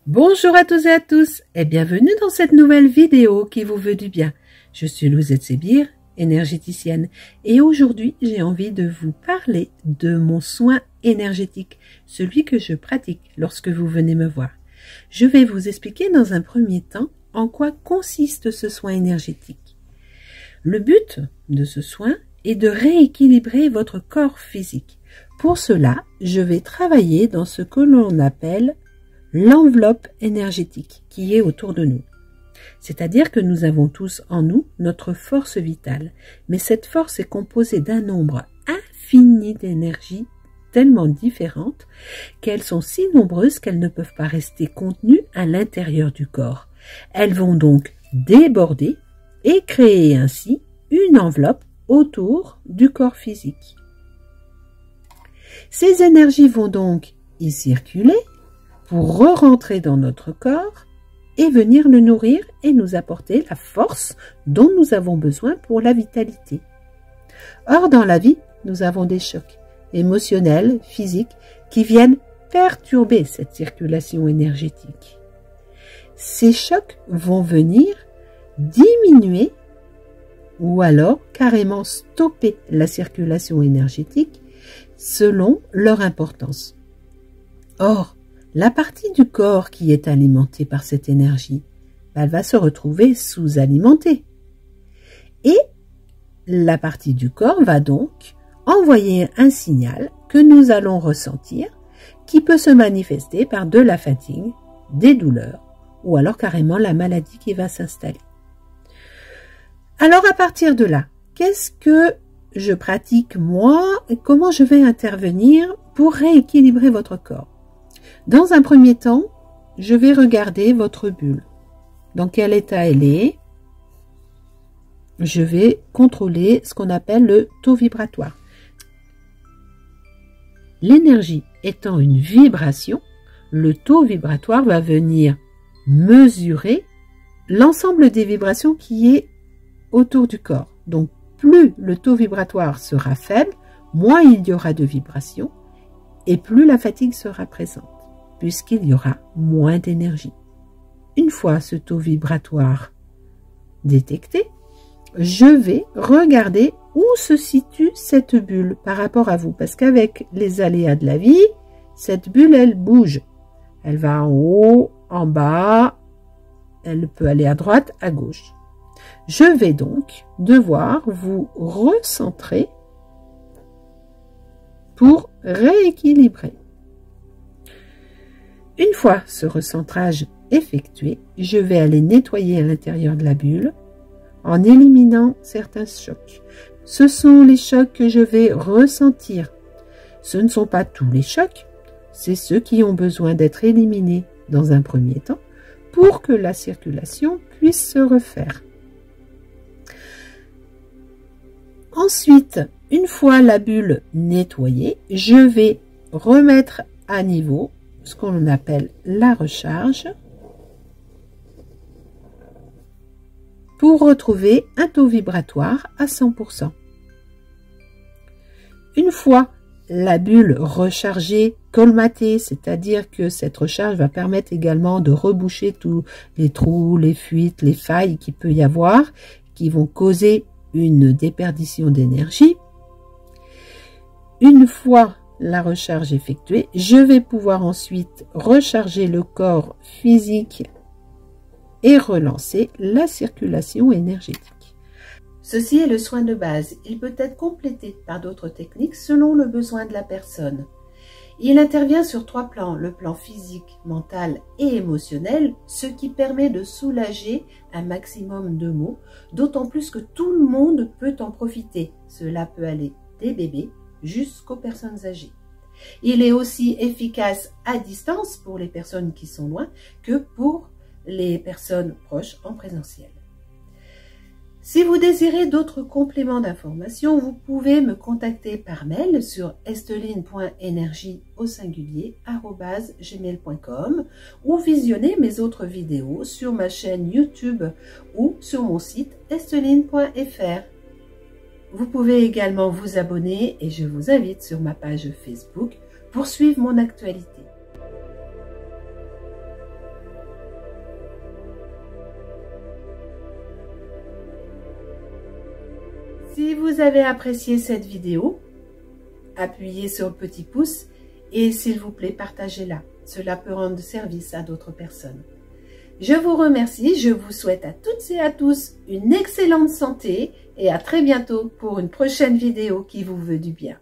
Bonjour à tous et à tous et bienvenue dans cette nouvelle vidéo qui vous veut du bien. Je suis Louzette Sébir, énergéticienne, et aujourd'hui j'ai envie de vous parler de mon soin énergétique, celui que je pratique lorsque vous venez me voir. Je vais vous expliquer dans un premier temps en quoi consiste ce soin énergétique. Le but de ce soin est de rééquilibrer votre corps physique. Pour cela, je vais travailler dans ce que l'on appelle l'enveloppe énergétique qui est autour de nous. C'est-à-dire que nous avons tous en nous notre force vitale, mais cette force est composée d'un nombre infini d'énergies tellement différentes qu'elles sont si nombreuses qu'elles ne peuvent pas rester contenues à l'intérieur du corps. Elles vont donc déborder et créer ainsi une enveloppe autour du corps physique. Ces énergies vont donc y circuler pour re-rentrer dans notre corps et venir le nourrir et nous apporter la force dont nous avons besoin pour la vitalité. Or, dans la vie, nous avons des chocs émotionnels, physiques, qui viennent perturber cette circulation énergétique. Ces chocs vont venir diminuer ou alors carrément stopper la circulation énergétique selon leur importance. Or, la partie du corps qui est alimentée par cette énergie, elle va se retrouver sous-alimentée. Et la partie du corps va donc envoyer un signal que nous allons ressentir qui peut se manifester par de la fatigue, des douleurs ou alors carrément la maladie qui va s'installer. Alors à partir de là, qu'est-ce que je pratique moi et comment je vais intervenir pour rééquilibrer votre corps? Dans un premier temps, je vais regarder votre bulle. Dans quel état elle est? Je vais contrôler ce qu'on appelle le taux vibratoire. L'énergie étant une vibration, le taux vibratoire va venir mesurer l'ensemble des vibrations qui est autour du corps. Donc, plus le taux vibratoire sera faible, moins il y aura de vibrations et plus la fatigue sera présente, puisqu'il y aura moins d'énergie. Une fois ce taux vibratoire détecté, je vais regarder où se situe cette bulle par rapport à vous, parce qu'avec les aléas de la vie, cette bulle, elle bouge. Elle va en haut, en bas, elle peut aller à droite, à gauche. Je vais donc devoir vous recentrer pour rééquilibrer. Une fois ce recentrage effectué, je vais aller nettoyer à l'intérieur de la bulle en éliminant certains chocs. Ce sont les chocs que je vais ressentir. Ce ne sont pas tous les chocs, c'est ceux qui ont besoin d'être éliminés dans un premier temps pour que la circulation puisse se refaire. Ensuite, une fois la bulle nettoyée, je vais remettre à niveau ce qu'on appelle la recharge pour retrouver un taux vibratoire à 100%. Une fois la bulle rechargée, colmatée, c'est-à-dire que cette recharge va permettre également de reboucher tous les trous, les fuites, les failles qu'il peut y avoir, qui vont causer une déperdition d'énergie. Une fois la recharge effectuée, je vais pouvoir ensuite recharger le corps physique et relancer la circulation énergétique. Ceci est le soin de base. Il peut être complété par d'autres techniques selon le besoin de la personne. Il intervient sur 3 plans, le plan physique, mental et émotionnel, ce qui permet de soulager un maximum de maux, d'autant plus que tout le monde peut en profiter. Cela peut aller des bébés jusqu'aux personnes âgées. Il est aussi efficace à distance pour les personnes qui sont loin que pour les personnes proches en présentiel. Si vous désirez d'autres compléments d'information, vous pouvez me contacter par mail sur esteline.energie@gmail.com ou visionner mes autres vidéos sur ma chaîne YouTube ou sur mon site esteline.fr. Vous pouvez également vous abonner et je vous invite sur ma page Facebook pour suivre mon actualité. vous avez apprécié cette vidéo, appuyez sur le petit pouce et s'il vous plaît, partagez-la. Cela peut rendre service à d'autres personnes. Je vous remercie, je vous souhaite à toutes et à tous une excellente santé et à très bientôt pour une prochaine vidéo qui vous veut du bien.